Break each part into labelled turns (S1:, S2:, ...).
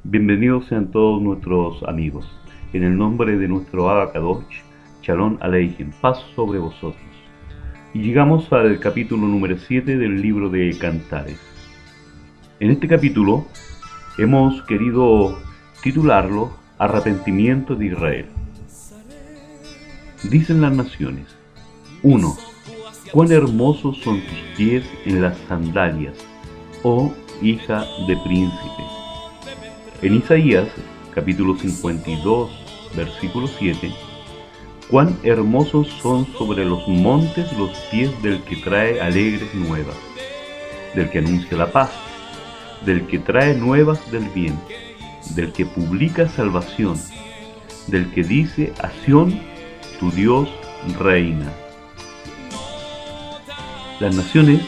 S1: Bienvenidos sean todos nuestros amigos. En el nombre de nuestro Abba Kadosh, Shalom Aleichem, paz sobre vosotros. Y llegamos al capítulo número 7 del libro de Cantares. En este capítulo hemos querido titularlo Arrepentimiento de Israel. Dicen las naciones: 1. Cuán hermosos son tus pies en las sandalias, oh hija de príncipe. En Isaías, capítulo 52, versículo 7, cuán hermosos son sobre los montes los pies del que trae alegres nuevas, del que anuncia la paz, del que trae nuevas del bien, del que publica salvación, del que dice a Sión, tu Dios reina. Las naciones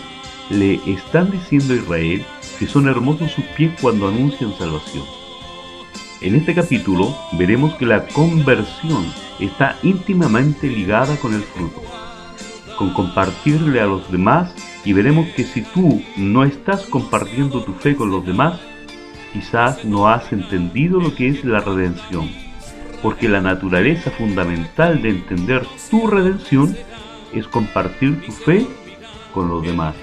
S1: le están diciendo a Israel que son hermosos sus pies cuando anuncian salvación. En este capítulo veremos que la conversión está íntimamente ligada con el fruto, con compartirle a los demás, y veremos que si tú no estás compartiendo tu fe con los demás, quizás no has entendido lo que es la redención, porque la naturaleza fundamental de entender tu redención es compartir tu fe con los demás.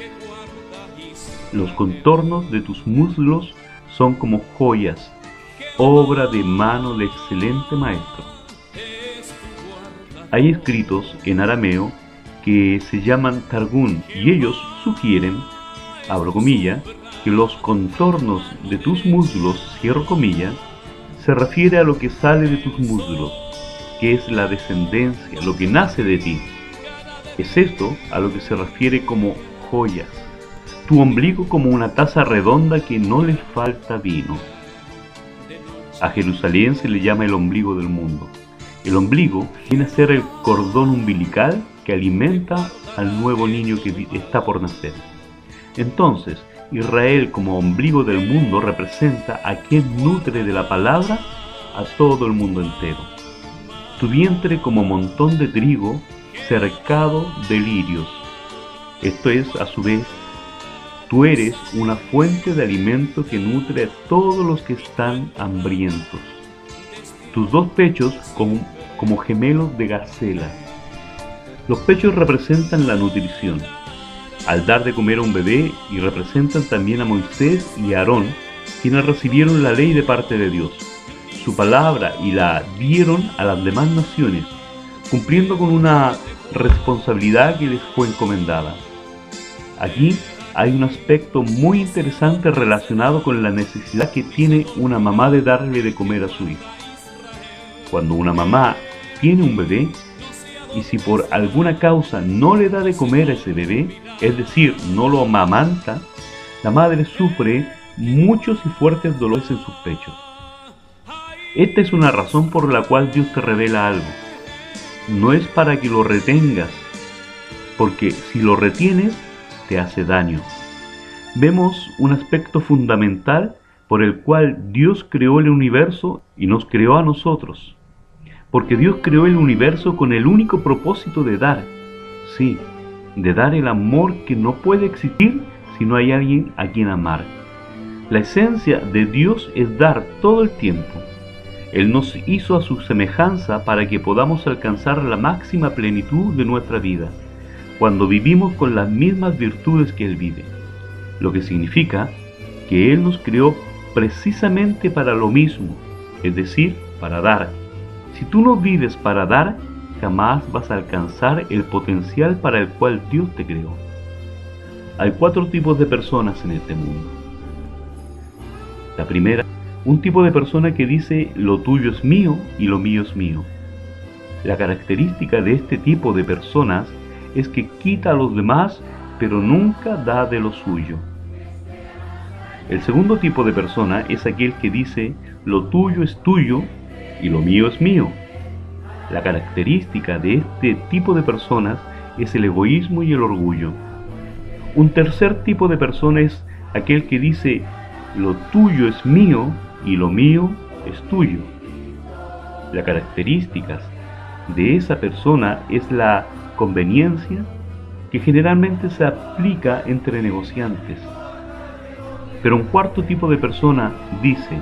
S1: Los contornos de tus muslos son como joyas, obra de mano de excelente maestro. Hay escritos en arameo que se llaman targum y ellos sugieren, abro comillas, que los contornos de tus muslos, cierro comillas, se refiere a lo que sale de tus muslos, que es la descendencia, lo que nace de ti. Es esto a lo que se refiere como joyas. Tu ombligo como una taza redonda que no le falta vino. A Jerusalén se le llama el ombligo del mundo. El ombligo viene a ser el cordón umbilical que alimenta al nuevo niño que está por nacer. Entonces, Israel como ombligo del mundo representa a quien nutre de la palabra a todo el mundo entero. Tu vientre como montón de trigo cercado de lirios. Esto es, a su vez, tú eres una fuente de alimento que nutre a todos los que están hambrientos. Tus dos pechos como gemelos de gacela. Los pechos representan la nutrición, al dar de comer a un bebé, y representan también a Moisés y a Aarón, quienes recibieron la ley de parte de Dios, su palabra, y la dieron a las demás naciones, cumpliendo con una responsabilidad que les fue encomendada. Aquí hay un aspecto muy interesante relacionado con la necesidad que tiene una mamá de darle de comer a su hijo. Cuando una mamá tiene un bebé, y si por alguna causa no le da de comer a ese bebé, es decir, no lo amamanta, la madre sufre muchos y fuertes dolores en sus pechos. Esta es una razón por la cual Dios te revela algo. No es para que lo retengas, porque si lo retienes, te hace daño. Vemos un aspecto fundamental por el cual Dios creó el universo y nos creó a nosotros. Porque Dios creó el universo con el único propósito de dar. Sí, de dar el amor que no puede existir si no hay alguien a quien amar. La esencia de Dios es dar todo el tiempo. Él nos hizo a su semejanza para que podamos alcanzar la máxima plenitud de nuestra vida, cuando vivimos con las mismas virtudes que Él vive, lo que significa que Él nos creó precisamente para lo mismo, es decir, para dar. Si tú no vives para dar, jamás vas a alcanzar el potencial para el cual Dios te creó. Hay 4 tipos de personas en este mundo. La primera, un tipo de persona que dice lo tuyo es mío y lo mío es mío. La característica de este tipo de personas es que quita a los demás, pero nunca da de lo suyo. El segundo tipo de persona es aquel que dice lo tuyo es tuyo y lo mío es mío. La característica de este tipo de personas es el egoísmo y el orgullo. Un tercer tipo de persona es aquel que dice lo tuyo es mío y lo mío es tuyo. Las características de esa persona es la conveniencia, que generalmente se aplica entre negociantes. Pero un cuarto tipo de persona dice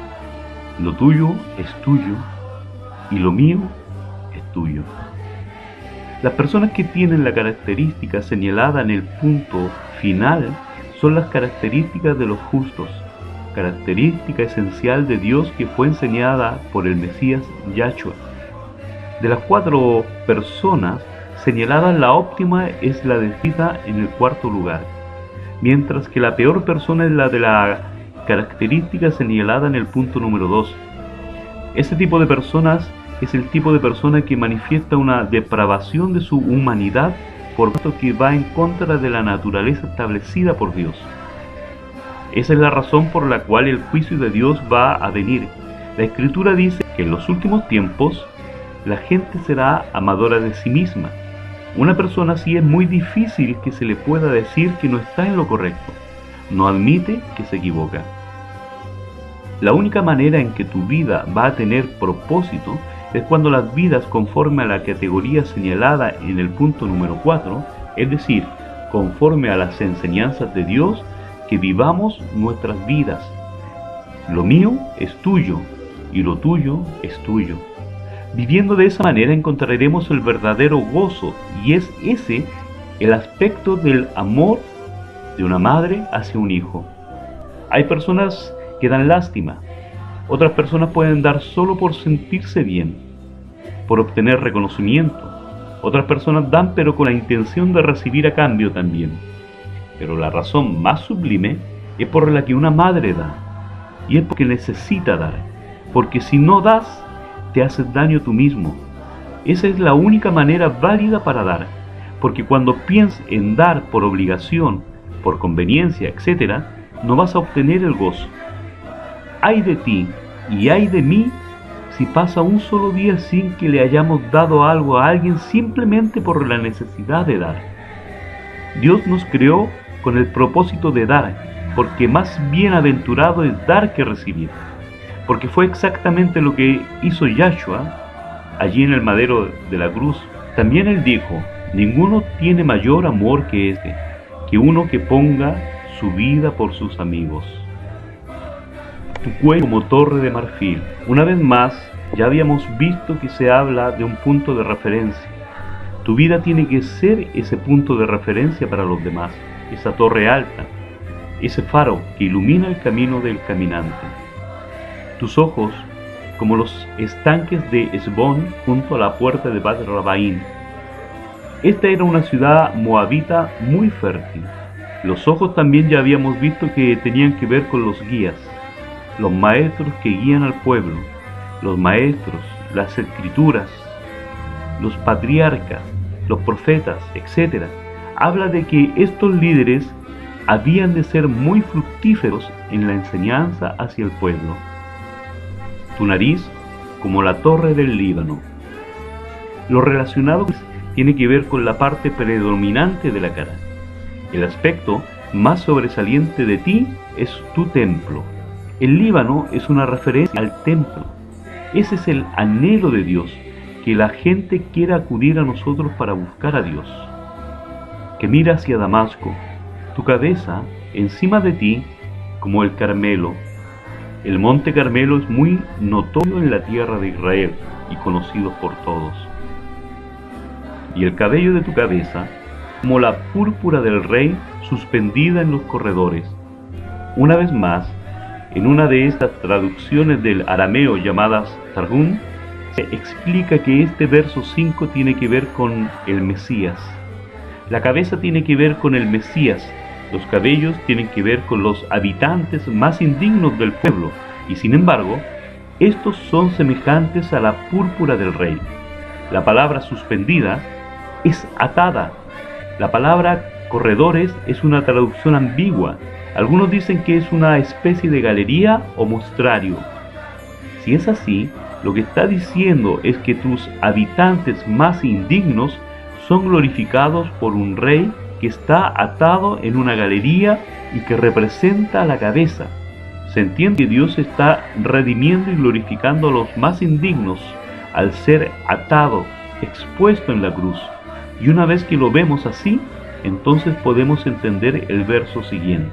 S1: Lo tuyo es tuyo y lo mío es tuyo. Las personas que tienen la característica señalada en el punto final son las características de los justos, característica esencial de Dios que fue enseñada por el Mesías Yahshua. De las 4 personas señaladas, la óptima es la descrita en el 4º lugar, mientras que la peor persona es la de la característica señalada en el punto número 2. Ese tipo de personas es el tipo de persona que manifiesta una depravación de su humanidad, por tanto que va en contra de la naturaleza establecida por Dios. Esa es la razón por la cual el juicio de Dios va a venir. La Escritura dice que en los últimos tiempos la gente será amadora de sí misma. Una persona así es muy difícil que se le pueda decir que no está en lo correcto. No admite que se equivoca. La única manera en que tu vida va a tener propósito es cuando las vidas conforme a la categoría señalada en el punto número 4, es decir, conforme a las enseñanzas de Dios, que vivamos nuestras vidas. Lo mío es tuyo y lo tuyo es tuyo. Viviendo de esa manera encontraremos el verdadero gozo, y es ese el aspecto del amor de una madre hacia un hijo. Hay personas que dan lástima, otras personas pueden dar solo por sentirse bien, por obtener reconocimiento. Otras personas dan pero con la intención de recibir a cambio también. Pero la razón más sublime es por la que una madre da, y es porque necesita dar, porque si no das, te haces daño tú mismo. Esa es la única manera válida para dar, porque cuando piensas en dar por obligación, por conveniencia, etc., no vas a obtener el gozo. Ay de ti y ay de mí si pasa un solo día sin que le hayamos dado algo a alguien simplemente por la necesidad de dar. Dios nos creó con el propósito de dar, porque más bienaventurado es dar que recibir, porque fue exactamente lo que hizo Yahshua allí en el madero de la cruz. También él dijo: ninguno tiene mayor amor que este, que uno que ponga su vida por sus amigos. Tu cuello como torre de marfil. Una vez más, ya habíamos visto que se habla de un punto de referencia. Tu vida tiene que ser ese punto de referencia para los demás, esa torre alta, ese faro que ilumina el camino del caminante. Tus ojos como los estanques de Esbón junto a la puerta de Bat Rabaín. Esta era una ciudad moabita muy fértil. Los ojos también ya habíamos visto que tenían que ver con los guías, los maestros que guían al pueblo, los maestros, las escrituras, los patriarcas, los profetas, etc. Habla de que estos líderes habían de ser muy fructíferos en la enseñanza hacia el pueblo. Tu nariz como la torre del Líbano. Lo relacionado tiene que ver con la parte predominante de la cara. El aspecto más sobresaliente de ti es tu templo. El Líbano es una referencia al templo. Ese es el anhelo de Dios, que la gente quiera acudir a nosotros para buscar a Dios. Que mira hacia Damasco, tu cabeza encima de ti como el Carmelo. El monte Carmelo es muy notorio en la tierra de Israel y conocido por todos. Y el cabello de tu cabeza como la púrpura del rey suspendida en los corredores. Una vez más, en una de estas traducciones del arameo llamadas Targum, se explica que este verso 5 tiene que ver con el Mesías. La cabeza tiene que ver con el Mesías, los cabellos tienen que ver con los habitantes más indignos del pueblo, y sin embargo, estos son semejantes a la púrpura del rey. La palabra suspendida es atada. La palabra corredores es una traducción ambigua. Algunos dicen que es una especie de galería o mostrario. Si es así, lo que está diciendo es que tus habitantes más indignos son glorificados por un rey que está atado en una galería y que representa a la cabeza. Se entiende que Dios está redimiendo y glorificando a los más indignos al ser atado, expuesto en la cruz. Y una vez que lo vemos así, entonces podemos entender el verso siguiente.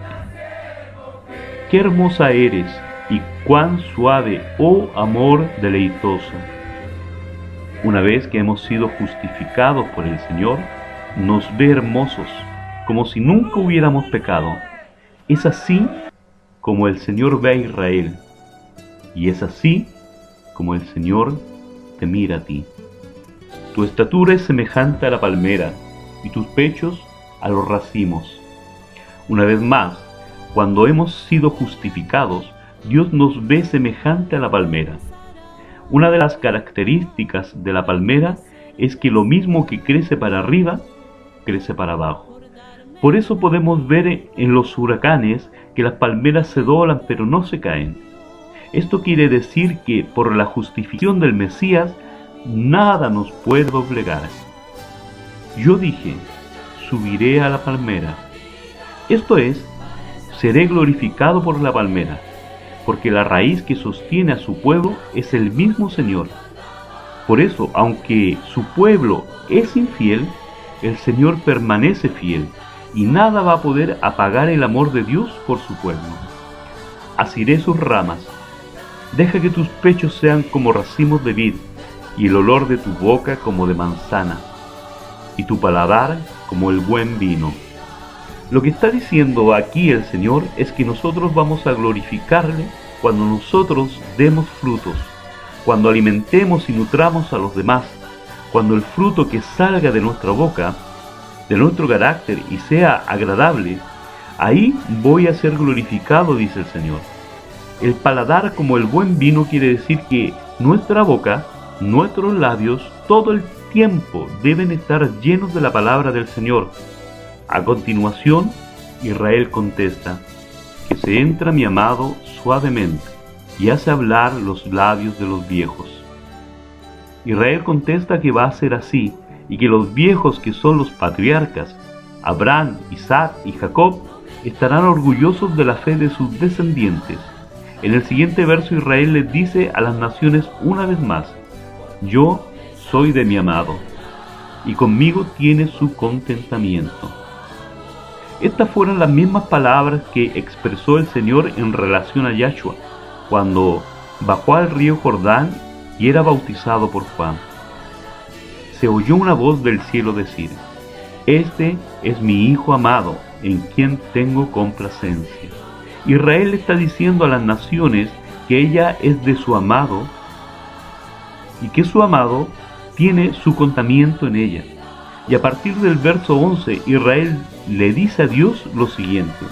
S1: Qué hermosa eres y cuán suave, oh amor deleitoso. Una vez que hemos sido justificados por el Señor, nos ve hermosos, como si nunca hubiéramos pecado. Es así como el Señor ve a Israel, y es así como el Señor te mira a ti. Tu estatura es semejante a la palmera, y tus pechos a los racimos. Una vez más, cuando hemos sido justificados, Dios nos ve semejante a la palmera. Una de las características de la palmera es que lo mismo que crece para arriba, crece para abajo. Por eso podemos ver en los huracanes que las palmeras se doblan pero no se caen. Esto quiere decir que por la justificación del Mesías, nada nos puede doblegar. Yo dije, subiré a la palmera. Esto es, seré glorificado por la palmera, porque la raíz que sostiene a su pueblo es el mismo Señor. Por eso, aunque su pueblo es infiel, el Señor permanece fiel, y nada va a poder apagar el amor de Dios por su pueblo. Asiré sus ramas. Deja que tus pechos sean como racimos de vid, y el olor de tu boca como de manzana, y tu paladar como el buen vino. Lo que está diciendo aquí el Señor es que nosotros vamos a glorificarle cuando nosotros demos frutos, cuando alimentemos y nutramos a los demás, cuando el fruto que salga de nuestra boca, de nuestro carácter y sea agradable, ahí voy a ser glorificado, dice el Señor. El paladar como el buen vino quiere decir que nuestra boca, nuestros labios, todo el tiempo deben estar llenos de la palabra del Señor. A continuación, Israel contesta, que se entra mi amado suavemente y hace hablar los labios de los viejos. Israel contesta que va a ser así y que los viejos que son los patriarcas, Abraham, Isaac y Jacob, estarán orgullosos de la fe de sus descendientes. En el siguiente verso Israel les dice a las naciones una vez más, yo soy de mi amado, y conmigo tiene su contentamiento. Estas fueron las mismas palabras que expresó el Señor en relación a Yahshua, cuando bajó al río Jordán y era bautizado por Juan. Se oyó una voz del cielo decir, este es mi Hijo amado, en quien tengo complacencia. Israel le está diciendo a las naciones que ella es de su amado y que su amado tiene su contamiento en ella. Y a partir del verso 11, Israel le dice a Dios lo siguiente,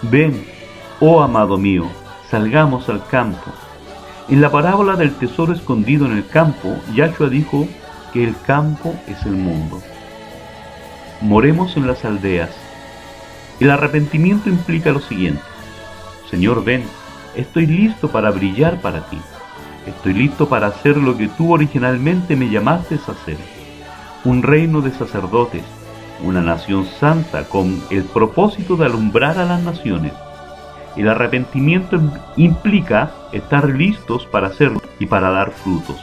S1: ven, oh amado mío, salgamos al campo. En la parábola del tesoro escondido en el campo, Yahshua dijo que el campo es el mundo. Moremos en las aldeas. El arrepentimiento implica lo siguiente, Señor, ven, estoy listo para brillar para ti. Estoy listo para hacer lo que tú originalmente me llamaste a hacer. Un reino de sacerdotes, una nación santa con el propósito de alumbrar a las naciones. El arrepentimiento implica estar listos para hacerlo y para dar frutos.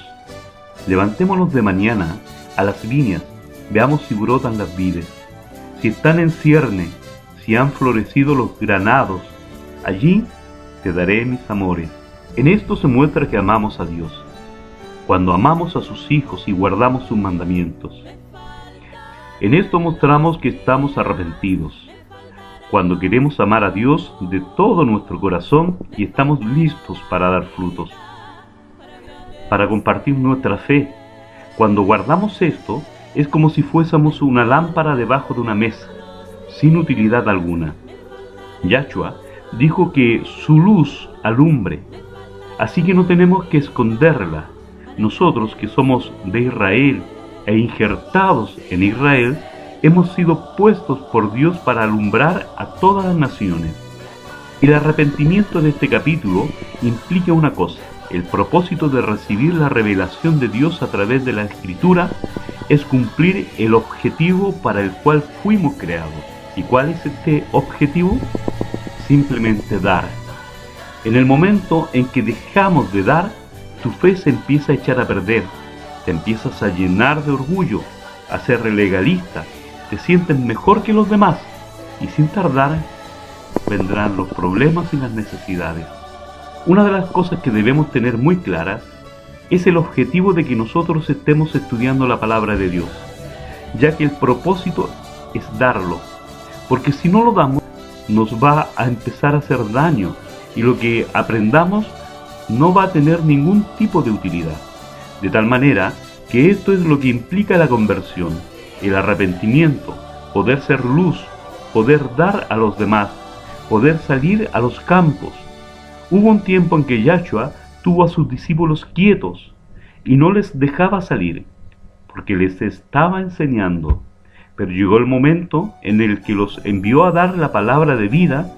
S1: Levantémonos de mañana a las viñas, veamos si brotan las vides, si están en cierne, si han florecido los granados. Allí te daré mis amores. En esto se muestra que amamos a Dios, cuando amamos a sus hijos y guardamos sus mandamientos. En esto mostramos que estamos arrepentidos, cuando queremos amar a Dios de todo nuestro corazón y estamos listos para dar frutos, para compartir nuestra fe. Cuando guardamos esto, es como si fuésemos una lámpara debajo de una mesa, sin utilidad alguna. Yahshua dijo que su luz alumbre, así que no tenemos que esconderla. Nosotros que somos de Israel e injertados en Israel, hemos sido puestos por Dios para alumbrar a todas las naciones. El arrepentimiento de este capítulo implica una cosa: el propósito de recibir la revelación de Dios a través de la Escritura es cumplir el objetivo para el cual fuimos creados. ¿Y cuál es este objetivo? Simplemente dar. En el momento en que dejamos de dar, tu fe se empieza a echar a perder, te empiezas a llenar de orgullo, a ser legalista, te sientes mejor que los demás y sin tardar vendrán los problemas y las necesidades. Una de las cosas que debemos tener muy claras es el objetivo de que nosotros estemos estudiando la palabra de Dios, ya que el propósito es darlo, porque si no lo damos, nos va a empezar a hacer daño y lo que aprendamos no va a tener ningún tipo de utilidad. De tal manera que esto es lo que implica la conversión, el arrepentimiento, poder ser luz, poder dar a los demás, poder salir a los campos. Hubo un tiempo en que Yahshua tuvo a sus discípulos quietos y no les dejaba salir, porque les estaba enseñando. Pero llegó el momento en el que los envió a dar la palabra de vida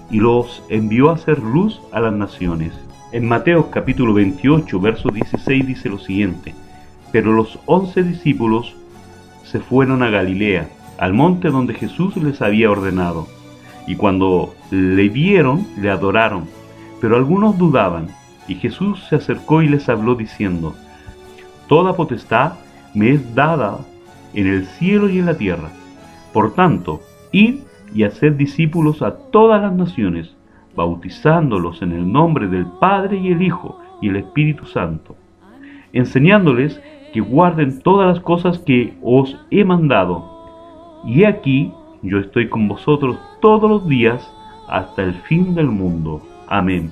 S1: y los envió a hacer luz a las naciones. En Mateo capítulo 28, verso 16 dice lo siguiente: pero los 11 discípulos se fueron a Galilea, al monte donde Jesús les había ordenado. Y cuando le vieron, le adoraron, pero algunos dudaban. Y Jesús se acercó y les habló diciendo: toda potestad me es dada en el cielo y en la tierra. Por tanto, id y haced discípulos a todas las naciones, bautizándolos en el nombre del Padre y el Hijo y el Espíritu Santo, enseñándoles que guarden todas las cosas que os he mandado. Y he aquí, yo estoy con vosotros todos los días hasta el fin del mundo. Amén.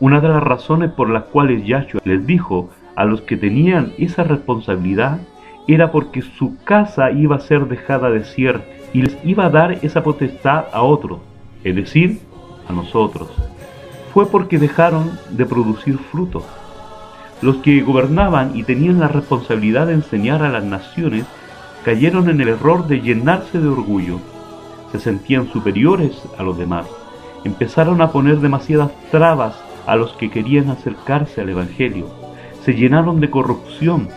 S1: Una de las razones por las cuales Yahshua les dijo a los que tenían esa responsabilidad era porque su casa iba a ser dejada desierta y les iba a dar esa potestad a otros, es decir, a nosotros. Fue porque dejaron de producir fruto. Los que gobernaban y tenían la responsabilidad de enseñar a las naciones cayeron en el error de llenarse de orgullo. Se sentían superiores a los demás. Empezaron a poner demasiadas trabas a los que querían acercarse al Evangelio. Se llenaron de corrupción.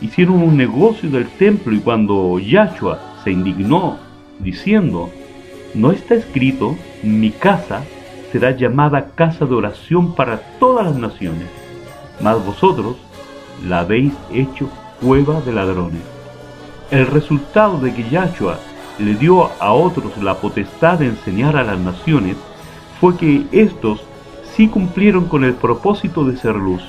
S1: Hicieron un negocio del templo y cuando Yahshua se indignó diciendo: ¿no está escrito, mi casa será llamada casa de oración para todas las naciones? Mas vosotros la habéis hecho cueva de ladrones. El resultado de que Yahshua le dio a otros la potestad de enseñar a las naciones fue que éstos sí cumplieron con el propósito de ser luz.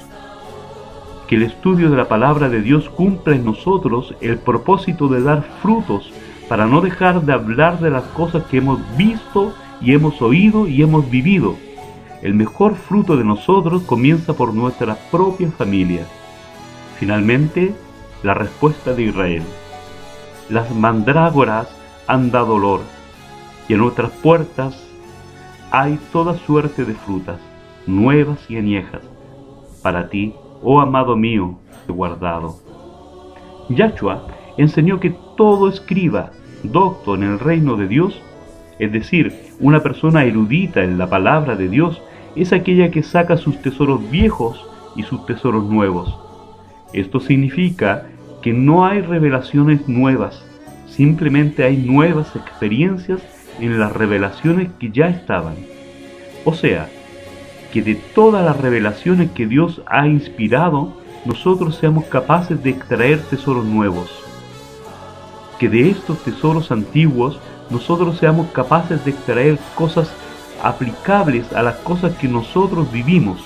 S1: Que el estudio de la palabra de Dios cumpla en nosotros el propósito de dar frutos para no dejar de hablar de las cosas que hemos visto y hemos oído y hemos vivido. El mejor fruto de nosotros comienza por nuestra propia familia. Finalmente, la respuesta de Israel. Las mandrágoras han dado olor, y en nuestras puertas hay toda suerte de frutas, nuevas y añejas. Para ti, oh amado mío, he guardado. Yahshua enseñó que todo escriba, docto en el reino de Dios, es decir, una persona erudita en la palabra de Dios, es aquella que saca sus tesoros viejos y sus tesoros nuevos. Esto significa que no hay revelaciones nuevas, simplemente hay nuevas experiencias en las revelaciones que ya estaban. O sea, que de todas las revelaciones que Dios ha inspirado, nosotros seamos capaces de extraer tesoros nuevos. Que de estos tesoros antiguos, nosotros seamos capaces de extraer cosas aplicables a las cosas que nosotros vivimos.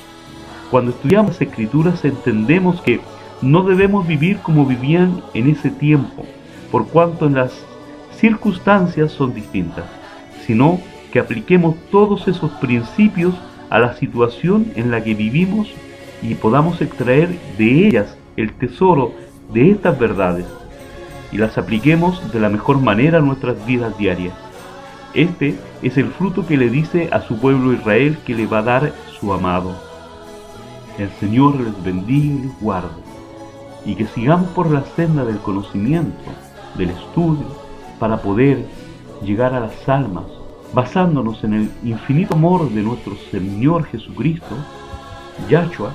S1: Cuando estudiamos las Escrituras entendemos que no debemos vivir como vivían en ese tiempo, por cuanto en las circunstancias son distintas, sino que apliquemos todos esos principios a la situación en la que vivimos y podamos extraer de ellas el tesoro de estas verdades y las apliquemos de la mejor manera a nuestras vidas diarias. Este es el fruto que le dice a su pueblo Israel que le va a dar su amado. El Señor les bendiga y les guarde, y que sigamos por la senda del conocimiento, del estudio, para poder llegar a las almas, basándonos en el infinito amor de nuestro Señor Jesucristo, Yahshua,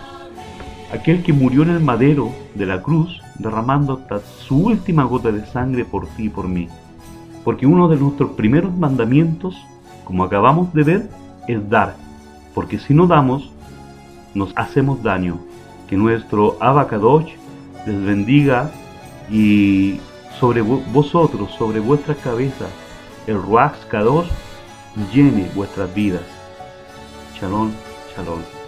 S1: aquel que murió en el madero de la cruz, derramando hasta su última gota de sangre por ti y por mí. Porque uno de nuestros primeros mandamientos, como acabamos de ver, es dar, porque si no damos, nos hacemos daño. Que nuestro Abacadosh les bendiga y sobre vosotros, sobre vuestras cabezas, el Ruach Kadosh llene vuestras vidas. Shalom, shalom.